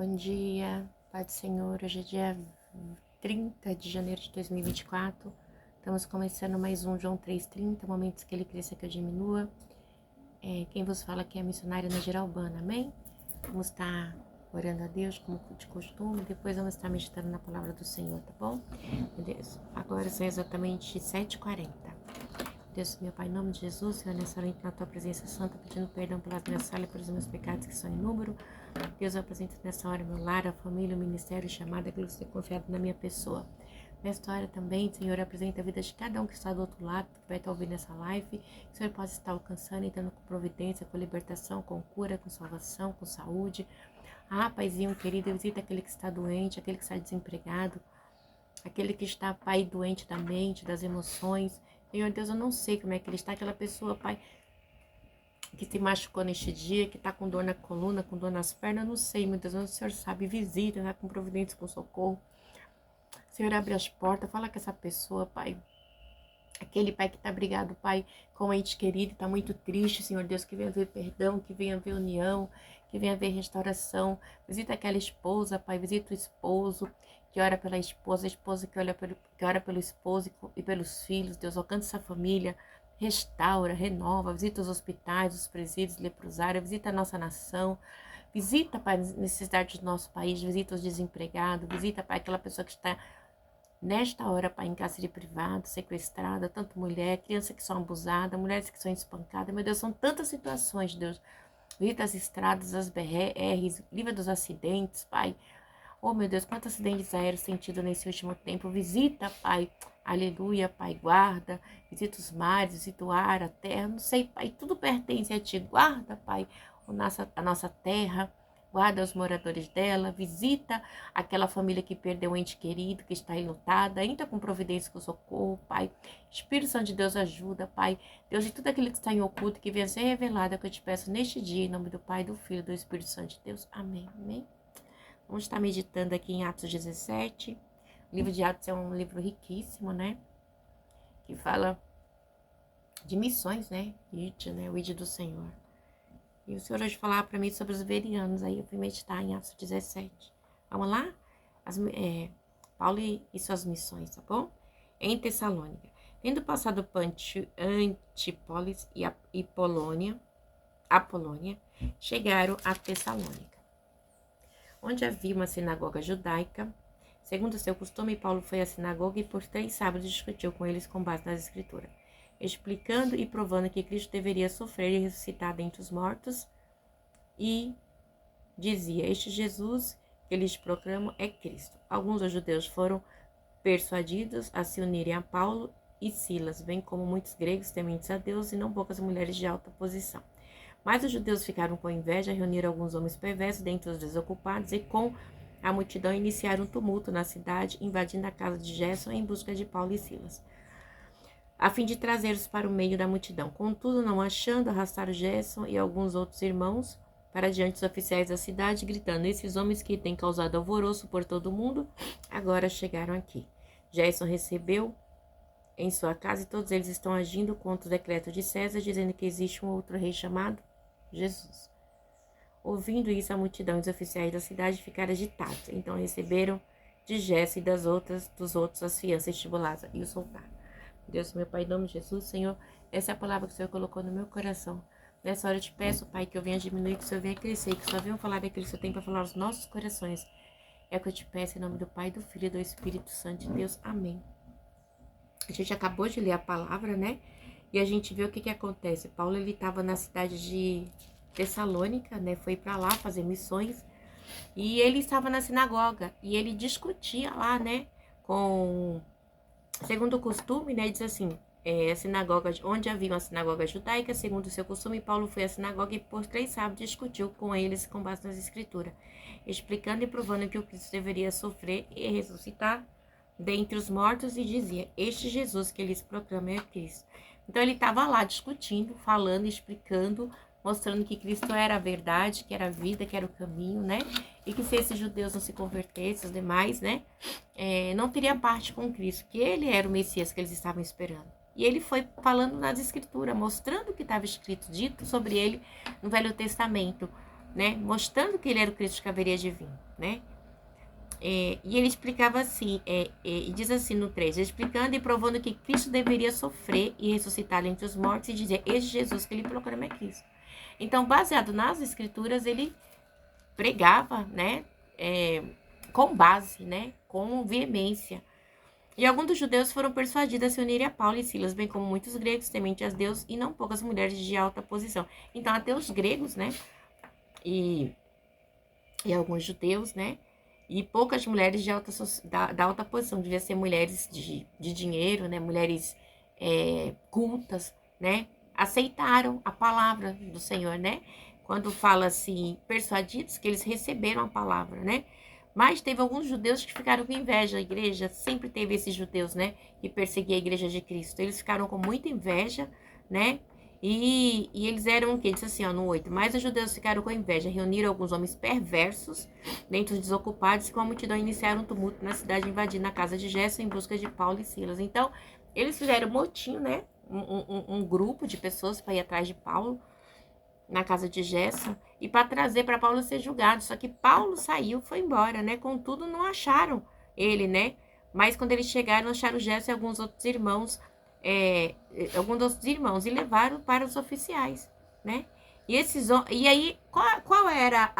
Bom dia, Pai do Senhor. Hoje é dia 30 de janeiro de 2024. Estamos começando mais um João 3,30, momentos que ele cresça, que eu diminua. Quem vos fala aqui é a missionária na Geralbana, amém? Vamos estar orando a Deus, como de costume. Depois vamos estar meditando na palavra do Senhor, tá bom? Meu Deus, agora são exatamente 7h40. Deus, meu Pai, em nome de Jesus, Senhor, nessa hora na tua presença santa, pedindo perdão pelas minhas falhas, pelos meus pecados que são em número. Deus, eu apresento nessa hora meu lar, a família, o ministério, chamada, aquilo que você tem confiado na minha pessoa. Nesta hora também, Senhor, eu apresento a vida de cada um que está do outro lado, que vai estar ouvindo essa live, que o Senhor possa estar alcançando, entrando com providência, com libertação, com cura, com salvação, com saúde. Paizinho querido, visita aquele que está doente, aquele que está desempregado, aquele que está, Pai, doente da mente, das emoções. Senhor Deus, eu não sei como é que ele está, aquela pessoa, Pai, que se machucou neste dia, que está com dor na coluna, com dor nas pernas, eu não sei, meu Deus, o Senhor sabe, visita, tá com providência, com socorro. Senhor, abre as portas, fala com essa pessoa, Pai. Aquele pai que está brigado, Pai, com o ente querido, está muito triste, Senhor Deus, que venha haver perdão, que venha haver união, que venha haver restauração. Visita aquela esposa, Pai, visita o esposo, que ora pela esposa, a esposa que ora pelo esposo e pelos filhos. Deus, alcança essa família, restaura, renova, visita os hospitais, os presídios, leprosários, visita a nossa nação. Visita, Pai, as necessidades do nosso país, visita os desempregados, visita, Pai, aquela pessoa que está nesta hora, Pai, em cárcere privado, sequestrada, tanto mulher, criança que são abusadas, mulheres que são espancadas. Meu Deus, são tantas situações, Deus. Visita as estradas, as BRs, livra dos acidentes, Pai. Oh, meu Deus, quantos acidentes aéreos sentidos nesse último tempo. Visita, Pai. Aleluia, Pai, guarda. Visita os mares, visita o ar, a terra. Não sei, Pai, tudo pertence a Ti. Guarda, Pai, a nossa terra. Guarda os moradores dela, visita aquela família que perdeu um ente querido, que está enlutada, entra com providência, com socorro, Pai. Espírito Santo de Deus ajuda, Pai. Deus, de tudo aquilo que está em oculto, que venha ser revelado, é o que eu te peço neste dia, em nome do Pai, do Filho e do Espírito Santo de Deus. Amém. Amém. Vamos estar meditando aqui em Atos 17. O livro de Atos é um livro riquíssimo, né? Que fala de missões, né? O ID do Senhor. E o Senhor hoje falar para mim sobre os verianos, aí eu fui meditar em Atos 17. Vamos lá? Paulo e suas missões, tá bom? Em Tessalônica. Tendo passado por Antípolis e Apolônia, chegaram a Tessalônica, onde havia uma sinagoga judaica. Segundo seu costume, Paulo foi à sinagoga e por 3 sábados discutiu com eles com base nas escrituras, explicando e provando que Cristo deveria sofrer e ressuscitar dentre os mortos, e dizia: este Jesus que eles proclamam é Cristo. Alguns dos judeus foram persuadidos a se unirem a Paulo e Silas, bem como muitos gregos tementes a Deus e não poucas mulheres de alta posição. Mas os judeus ficaram com inveja, reuniram alguns homens perversos dentre os desocupados e com a multidão iniciaram um tumulto na cidade, invadindo a casa de Gerson em busca de Paulo e Silas, a fim de trazê-los para o meio da multidão. Contudo, não achando, arrastaram Gerson e alguns outros irmãos para diante dos oficiais da cidade, gritando: esses homens que têm causado alvoroço por todo o mundo, agora chegaram aqui. Gerson recebeu em sua casa e todos eles estão agindo contra o decreto de César, dizendo que existe um outro rei chamado Jesus. Ouvindo isso, a multidão e os oficiais da cidade ficaram agitados. Então receberam de Gerson e dos outros as fianças estipuladas e o soltaram. Deus, meu Pai, em nome de Jesus, Senhor, essa é a palavra que o Senhor colocou no meu coração. Nessa hora eu te peço, Pai, que eu venha diminuir, que o Senhor venha crescer, que o Senhor venha falar daquilo que o Senhor tem para falar aos nossos corações. É o que eu te peço em nome do Pai, do Filho e do Espírito Santo de Deus. Amém. A gente acabou de ler a palavra, né? E a gente vê o que acontece. Paulo, ele estava na cidade de Tessalônica, né? Foi para lá fazer missões. E ele estava na sinagoga. E ele discutia lá, né? Segundo o costume, né? Diz assim: a sinagoga, onde havia uma sinagoga judaica, segundo o seu costume, Paulo foi à sinagoga e por 3 sábados discutiu com eles com base nas escrituras, explicando e provando que o Cristo deveria sofrer e ressuscitar dentre os mortos, e dizia: este Jesus que eles proclamam é Cristo. Então ele estava lá discutindo, falando, explicando, mostrando que Cristo era a verdade, que era a vida, que era o caminho, né? E que se esses judeus não se convertessem, os demais, né? Não teria parte com Cristo, que ele era o Messias que eles estavam esperando. E ele foi falando nas escrituras, mostrando o que estava escrito, dito sobre ele no Velho Testamento. né? Mostrando que ele era o Cristo que haveria de vir, né? E ele explicava assim, e diz assim no 3, explicando e provando que Cristo deveria sofrer e ressuscitar entre os mortos e dizer, este Jesus que ele proclama é Cristo. Então, baseado nas escrituras, ele pregava, né, com base, né, com veemência. E alguns dos judeus foram persuadidos a se unirem a Paulo e Silas, bem como muitos gregos tementes a Deus e não poucas mulheres de alta posição. Então, até os gregos, né, e alguns judeus, né, e poucas mulheres de da alta posição, devia ser mulheres de dinheiro, né, mulheres cultas, né, aceitaram a palavra do Senhor, né, quando fala assim, persuadidos, que eles receberam a palavra, né, mas teve alguns judeus que ficaram com inveja, a igreja sempre teve esses judeus, né, que perseguiam a igreja de Cristo, eles ficaram com muita inveja, né, e eles eram o quê? Diz assim, ó, no 8. Mas os judeus ficaram com inveja, reuniram alguns homens perversos, dentre os desocupados, e com a multidão iniciaram um tumulto na cidade, invadindo a casa de Gesso em busca de Paulo e Silas. Então, eles fizeram um motim, né? Um grupo de pessoas para ir atrás de Paulo na casa de Gesso e para trazer para Paulo ser julgado. Só que Paulo saiu, foi embora, né? Contudo, não acharam ele, né? Mas quando eles chegaram, acharam Gesso e alguns outros irmãos, e levaram para os oficiais, né? E aí, qual era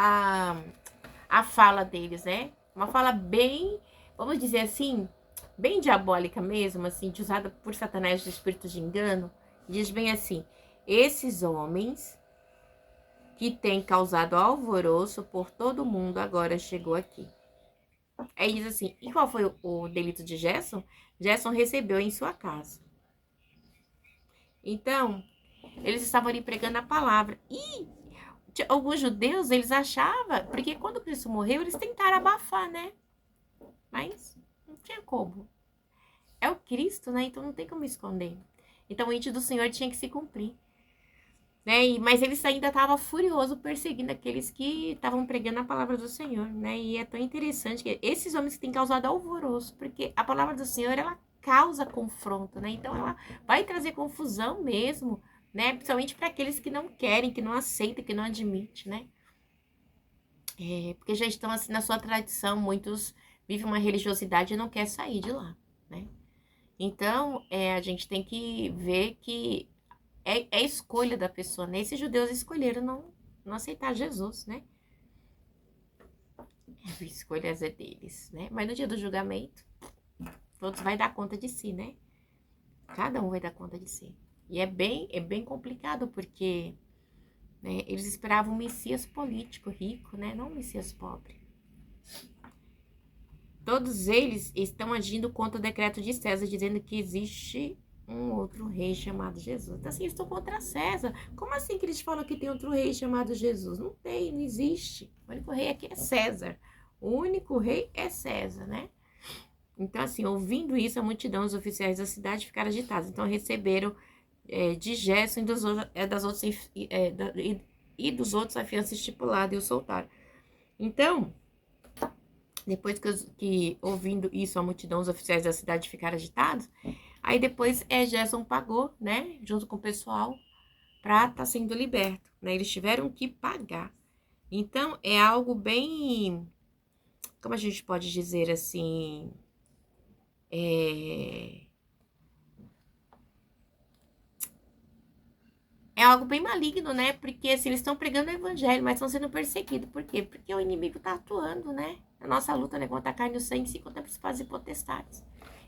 a fala deles, né? Uma fala bem, vamos dizer assim, bem diabólica mesmo, assim, usada por Satanás de espíritos de engano. Diz bem assim: esses homens que têm causado alvoroço por todo mundo agora chegou aqui. Aí diz assim: e qual foi o delito de Gerson? Gerson recebeu em sua casa. Então, eles estavam ali pregando a palavra. E alguns judeus, eles achavam, porque quando Cristo morreu, eles tentaram abafar, né? Mas não tinha como. É o Cristo, né? Então não tem como esconder. Então o índio do Senhor tinha que se cumprir. Né? Mas eles ainda estavam furiosos perseguindo aqueles que estavam pregando a palavra do Senhor, né? E é tão interessante que esses homens têm causado alvoroço, porque a palavra do Senhor, ela causa confronto, né? Então ela vai trazer confusão mesmo, né? Principalmente para aqueles que não querem, que não aceitam, que não admitem, né? Porque já estão assim na sua tradição, muitos vivem uma religiosidade e não quer sair de lá, né? Então, a gente tem que ver que é escolha da pessoa, né? Esses judeus escolheram não aceitar Jesus, né? A escolha é deles, né? Mas no dia do julgamento, todos vai dar conta de si, né? Cada um vai dar conta de si. E é bem complicado, porque né, eles esperavam um Messias político, rico, né? Não um Messias pobre. Todos eles estão agindo contra o decreto de César, dizendo que existe um outro rei chamado Jesus. Então, assim, eles estão contra César. Como assim que eles falam que tem outro rei chamado Jesus? Não tem, não existe. O único rei aqui é César. O único rei é César, né? Então, assim, ouvindo isso, a multidão, os oficiais da cidade ficaram agitados. Então, receberam de Gerson e dos outros a fiança estipulada e o soltaram. Então, depois que ouvindo isso, a multidão, os oficiais da cidade ficaram agitados, aí depois Gerson pagou, né, junto com o pessoal, para estar sendo liberto, né, eles tiveram que pagar. Então, é algo bem, como a gente pode dizer assim, é algo bem maligno, né, porque assim, eles estão pregando o evangelho, mas estão sendo perseguidos, por quê? Porque o inimigo tá atuando, né, a nossa luta não é contra a carne e o sangue, sim contra principados e potestades.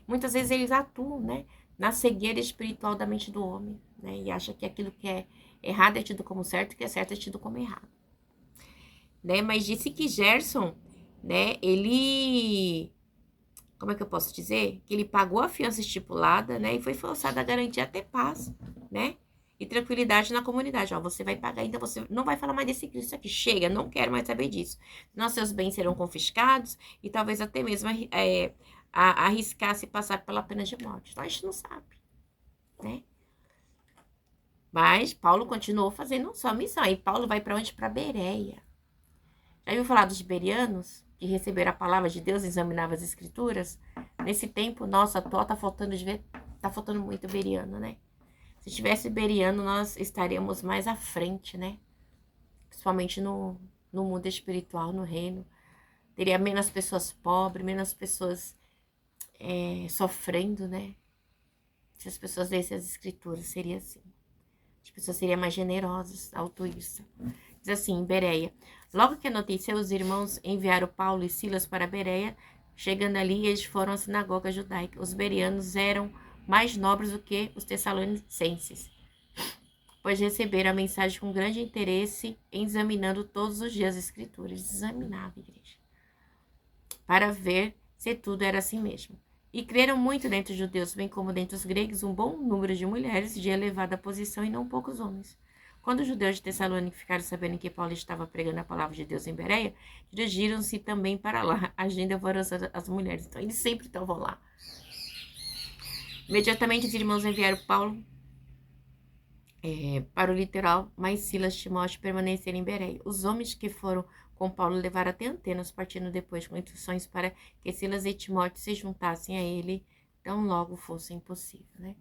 Muitas vezes eles atuam, né, na cegueira espiritual da mente do homem, né, e acha que aquilo que é errado é tido como certo, e que é certo é tido como errado, né, mas disse que Gerson, né, ele, como é que eu posso dizer? Que ele pagou a fiança estipulada, né, e foi forçado a garantir até paz, né, e tranquilidade na comunidade. Ó, você vai pagar, então você não vai falar mais desse Cristo aqui. Chega, não quero mais saber disso. Não, seus bens serão confiscados e talvez até mesmo arriscar-se passar pela pena de morte. Então, a gente não sabe, né? Mas Paulo continuou fazendo sua missão. E Paulo vai para onde? Para Bereia. Já ouviu falar dos berianos? Que receberam a palavra de Deus e examinavam as escrituras? Nesse tempo, nossa, tá faltando muito beriano, né? Se tivesse beriano, nós estaríamos mais à frente, né? Principalmente no mundo espiritual, no reino. Teria menos pessoas pobres, menos pessoas sofrendo, né? Se as pessoas lessem as escrituras, seria assim. As pessoas seriam mais generosas, altruístas. Diz assim, em Bereia. Logo que anoiteceu, os irmãos enviaram Paulo e Silas para Bereia. Chegando ali, eles foram à sinagoga judaica. Os bereanos eram mais nobres do que os tessalonicenses, pois receberam a mensagem com grande interesse, examinando todos os dias as escrituras. Eles examinavam a igreja, para ver se tudo era assim mesmo. E creram muito dentre os judeus, bem como dentre os gregos, um bom número de mulheres de elevada posição e não poucos homens. Quando os judeus de Tessalônica ficaram sabendo que Paulo estava pregando a palavra de Deus em Bereia, dirigiram-se também para lá, agindo alvoroçando as mulheres. Então, eles sempre estavam lá. Imediatamente, os irmãos enviaram Paulo para o litoral, mas Silas e Timóteo permaneceram em Bereia. Os homens que foram com Paulo levaram até Atenas, partindo depois com instruções para que Silas e Timóteo se juntassem a ele, tão logo fosse impossível, né?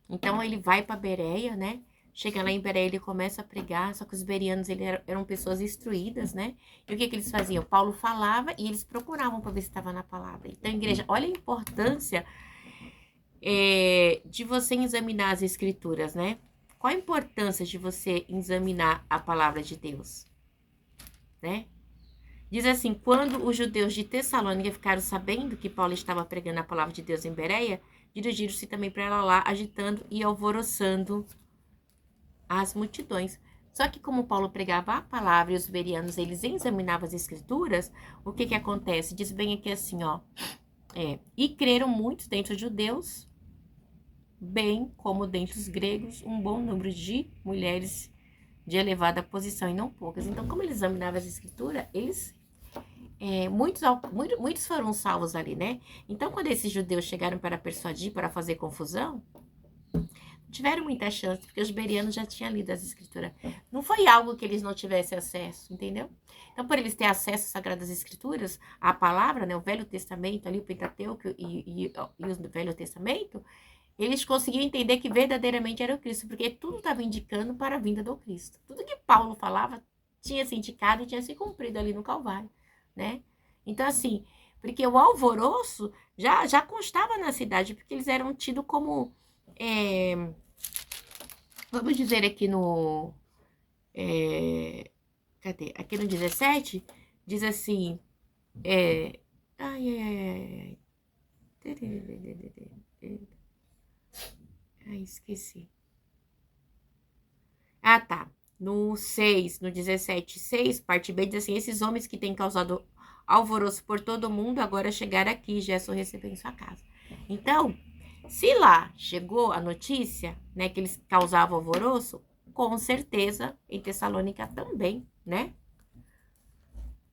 Então, ele vai para Bereia, né? Chega lá em Bereia, ele começa a pregar, só que os bereanos eram pessoas instruídas, né? E o que eles faziam? Paulo falava e eles procuravam para ver se estava na palavra. Então, igreja, olha a importância de você examinar as escrituras, né? Qual a importância de você examinar a palavra de Deus, né? Diz assim, quando os judeus de Tessalônica ficaram sabendo que Paulo estava pregando a palavra de Deus em Bereia, dirigiram-se também para ela lá, agitando e alvoroçando as multidões. Só que como Paulo pregava a palavra e os bereanos, eles examinavam as escrituras, o que acontece? Diz bem aqui assim, ó. E creram muitos dentre os judeus, bem como dentre os gregos, um bom número de mulheres de elevada posição e não poucas. Então, como eles examinavam as escrituras, muitos foram salvos ali, né? Então, quando esses judeus chegaram para persuadir, para fazer confusão, tiveram muita chance, porque os bereanos já tinham lido as escrituras. Não foi algo que eles não tivessem acesso, entendeu? Então, por eles terem acesso às Sagradas Escrituras, à palavra, né, o Velho Testamento, ali o Pentateuco e o Velho Testamento, eles conseguiam entender que verdadeiramente era o Cristo, porque tudo estava indicando para a vinda do Cristo. Tudo que Paulo falava tinha se indicado e tinha se cumprido ali no Calvário, né? Então, assim, porque o alvoroço já constava na cidade, porque eles eram tidos como, vamos dizer aqui no, cadê? Aqui no 17, diz assim, esqueci. Ah, tá. No 6, no 17, 6, parte B, diz assim, esses homens que têm causado alvoroço por todo mundo, agora chegaram aqui, já sou receber em sua casa. Então, se lá chegou a notícia, né, que eles causavam alvoroço, com certeza em Tessalônica também, né?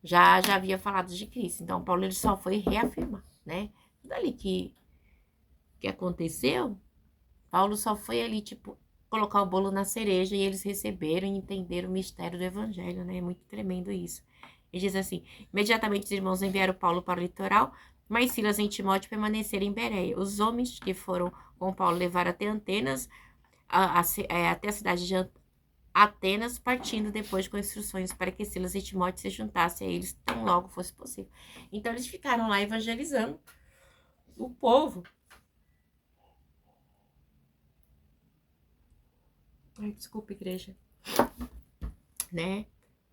Já havia falado de Cristo. Então, Paulo ele só foi reafirmar, né? Tudo ali que aconteceu, Paulo só foi ali, tipo, colocar o bolo na cereja e eles receberam e entenderam o mistério do evangelho, né? É muito tremendo isso. Ele diz assim, imediatamente os irmãos enviaram Paulo para o litoral, mas Silas e Timóteo permaneceram em Bereia. Os homens que foram com Paulo levaram até Atenas, até a cidade de Atenas, partindo depois com instruções para que Silas e Timóteo se juntassem a eles tão logo fosse possível. Então eles ficaram lá evangelizando o povo. Ai, desculpa, igreja. Né?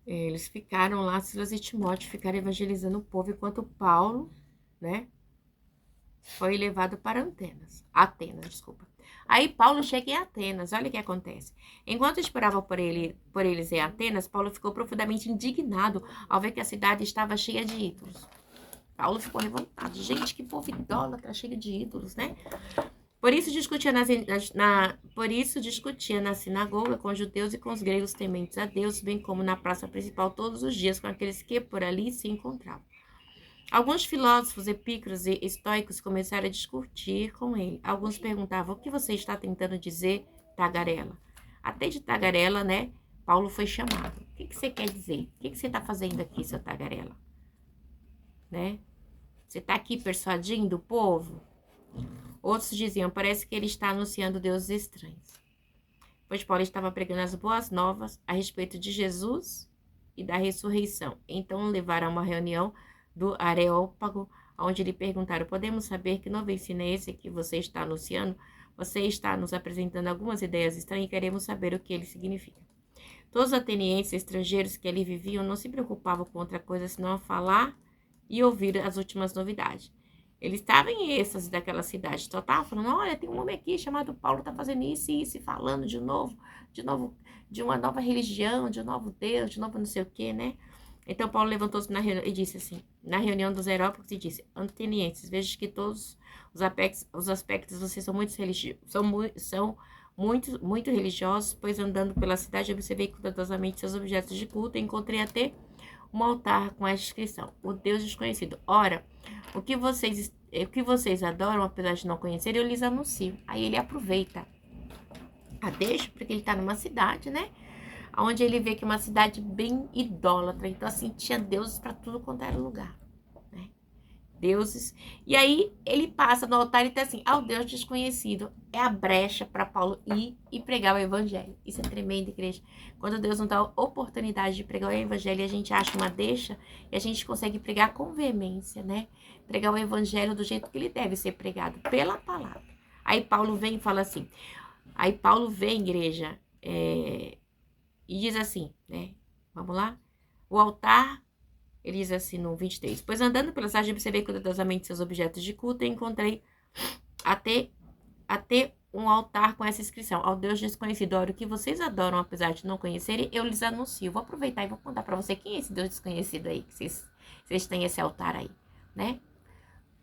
Eles ficaram lá, Silas e Timóteo ficaram evangelizando o povo, enquanto Paulo, né, foi levado para Atenas, desculpa. Aí Paulo chega em Atenas, olha o que acontece. Enquanto esperava por eles em Atenas, Paulo ficou profundamente indignado ao ver que a cidade estava cheia de ídolos. Paulo ficou revoltado. Gente, que povo idólatra, cheio de ídolos, né? Por isso discutia na sinagoga com os judeus e com os gregos tementes a Deus, bem como na praça principal todos os dias com aqueles que por ali se encontravam. Alguns filósofos epícuros e estoicos começaram a discutir com ele. Alguns perguntavam, o que você está tentando dizer, tagarela? Até de tagarela, né, Paulo foi chamado. O que você quer dizer? O que você está fazendo aqui, seu tagarela? Né? Você está aqui persuadindo o povo? Outros diziam, parece que ele está anunciando deuses estranhos. Pois Paulo estava pregando as boas novas a respeito de Jesus e da ressurreição. Então o levaram a uma reunião do Areópago, onde lhe perguntaram: podemos saber que novo ensino é esse que você está anunciando? Você está nos apresentando algumas ideias estranhas e queremos saber o que ele significa. Todos os atenienses estrangeiros que ali viviam não se preocupavam com outra coisa senão a falar e ouvir as últimas novidades. Eles estavam em êxtase daquela cidade, só estavam falando: olha, tem um homem aqui chamado Paulo, está fazendo isso e isso, e falando de novo, de uma nova religião, de um novo Deus, de novo não sei o que, né? Então Paulo levantou-se na reunião e disse assim, na reunião dos Areópagos, e disse: atenienses, vejo que todos os aspectos vocês são muito religiosos, são muito religiosos, pois andando pela cidade observei cuidadosamente seus objetos de culto e encontrei até um altar com esta inscrição: o Deus desconhecido. Ora, o que vocês adoram, apesar de não conhecer, eu lhes anuncio. Aí ele aproveita a deixa, porque ele está numa cidade, né? Onde ele vê que é uma cidade bem idólatra. Então, assim, tinha deuses para tudo quanto era lugar, né? Deuses. E aí ele passa no altar e tá assim: ao Deus desconhecido. É a brecha para Paulo ir e pregar o evangelho. Isso é tremendo, igreja. Quando Deus não dá a oportunidade de pregar o evangelho, a gente acha uma deixa e a gente consegue pregar com veemência, né? Pregar o evangelho do jeito que ele deve ser pregado, pela palavra. Aí Paulo vem e fala assim. Aí Paulo vem, igreja, e diz assim, né? Vamos lá? O altar, ele diz assim no 23. Pois andando pela cidade, observei cuidadosamente seus objetos de culto e encontrei até um altar com essa inscrição: ao Deus desconhecido. Ora, o que vocês adoram, apesar de não conhecerem, eu lhes anuncio. Vou aproveitar e vou contar para você quem é esse Deus desconhecido aí, que vocês têm esse altar aí, né?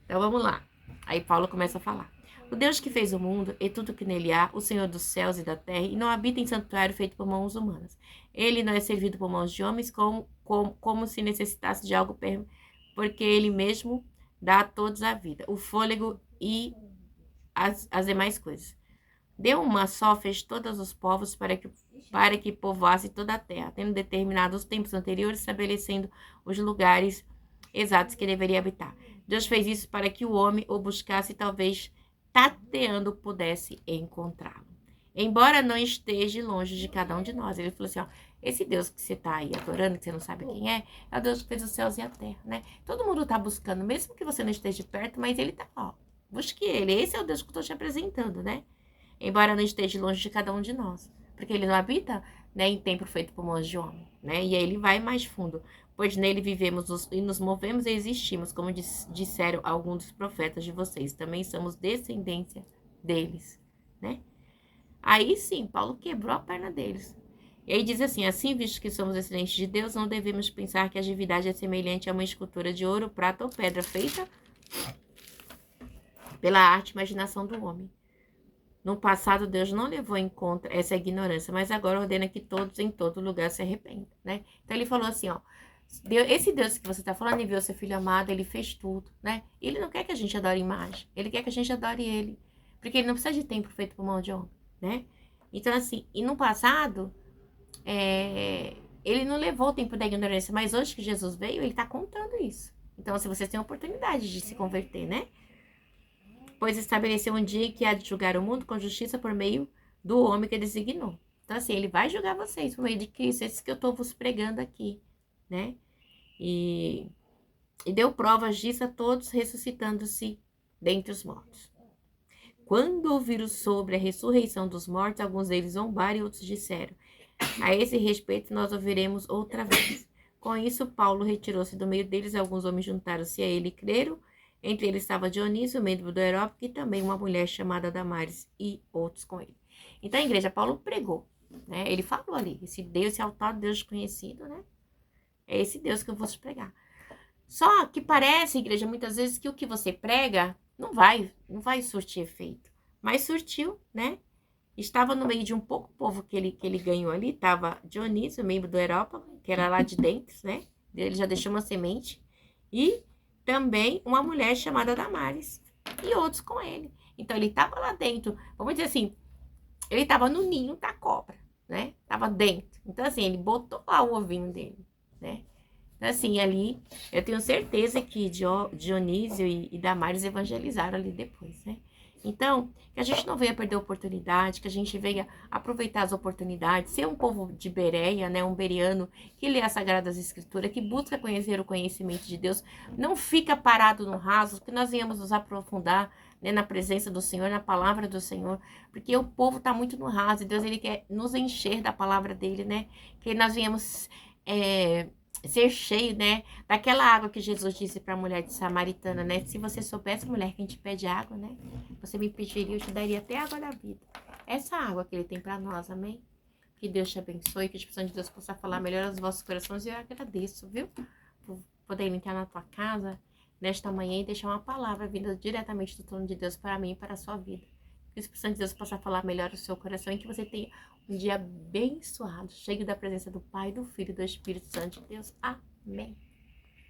Então vamos lá. Aí Paulo começa a falar: o Deus que fez o mundo e tudo que nele há, o Senhor dos céus e da terra, e não habita em santuário feito por mãos humanas. Ele não é servido por mãos de homens como se necessitasse de algo, porque ele mesmo dá a todos a vida, o fôlego e as demais coisas. Deu uma só, fez todos os povos para que povoasse toda a terra, tendo determinado os tempos anteriores, estabelecendo os lugares exatos que deveria habitar. Deus fez isso para que o homem o buscasse e talvez tateando pudesse encontrá-lo, embora não esteja longe de cada um de nós. Ele falou assim: ó, esse Deus que você está aí adorando, que você não sabe quem é o Deus que fez os céus e a terra, né? Todo mundo está buscando, mesmo que você não esteja perto, mas ele está lá, ó. Busque ele, esse é o Deus que eu estou te apresentando, né? Embora não esteja longe de cada um de nós, porque ele não habita, né, em templo feito por mãos de homem, né? E aí ele vai mais fundo: pois nele vivemos e nos movemos e existimos, como disseram alguns dos profetas de vocês. Também somos descendência deles, né? Aí sim, Paulo quebrou a perna deles. E aí diz assim: assim, visto que somos descendentes de Deus, não devemos pensar que a divindade é semelhante a uma escultura de ouro, prata ou pedra, feita pela arte e imaginação do homem. No passado, Deus não levou em conta essa ignorância, mas agora ordena que todos em todo lugar se arrependam, né? Então ele falou assim, ó: esse Deus que você está falando enviou seu filho amado, ele fez tudo, né? Ele não quer que a gente adore imagem, ele quer que a gente adore ele, porque ele não precisa de templo feito por mão de homem, né? Então assim, e no passado, ele não levou o tempo da ignorância, mas hoje que Jesus veio, ele está contando isso. Então, se vocês têm a oportunidade de se converter, né? Pois estabeleceu um dia que há de julgar o mundo com justiça por meio do homem que designou. Então, assim, ele vai julgar vocês por meio de Cristo, esse que eu estou vos pregando aqui, né? E deu provas disso a todos, ressuscitando-se dentre os mortos. Quando ouviram sobre a ressurreição dos mortos, alguns deles zombaram e outros disseram: a esse respeito nós ouviremos outra vez. Com isso, Paulo retirou-se do meio deles, alguns homens juntaram-se a ele e creram. Entre eles estava Dionísio, membro do Areópago, e também uma mulher chamada Damares, e outros com ele. Então a igreja, Paulo pregou, né? Ele falou ali: esse Deus, esse altar de Deus desconhecido, né? É esse Deus que eu vou te pregar. Só que parece, igreja, muitas vezes que o que você prega não vai surtir efeito. Mas surtiu, né? Estava no meio de um pouco povo que ele ganhou ali, estava Dionísio, membro do Areópago, que era lá de dentro, né? Ele já deixou uma semente. E também uma mulher chamada Damares e outros com ele. Então ele estava lá dentro, vamos dizer assim, ele estava no ninho da cobra, né? Tava dentro. Então assim, ele botou lá o ovinho dele, né? Então assim, ali, eu tenho certeza que Dionísio e Damares evangelizaram ali depois, né? Então, que a gente não venha perder a oportunidade, que a gente venha aproveitar as oportunidades, ser um povo de Bereia, né, um beriano, que lê as Sagradas Escrituras, que busca conhecer o conhecimento de Deus, não fica parado no raso, que nós venhamos nos aprofundar, né, na presença do Senhor, na palavra do Senhor, porque o povo está muito no raso, e Deus ele quer nos encher da palavra dele, né, que nós venhamos ser cheio, né, daquela água que Jesus disse para a mulher de Samaritana, né, se você soubesse, mulher, que a gente pede água, né, você me pediria, eu te daria até a água da vida. Essa água que ele tem para nós, amém? Que Deus te abençoe, que a Espírito de Deus possa falar melhor aos vossos corações. E eu agradeço, viu? Por poder entrar na tua casa nesta manhã e deixar uma palavra vinda diretamente do trono de Deus para mim e para a sua vida. Que o Espírito Santo de Deus possa falar melhor o seu coração e que você tenha um dia abençoado, cheio da presença do Pai, do Filho e do Espírito Santo de Deus. Amém.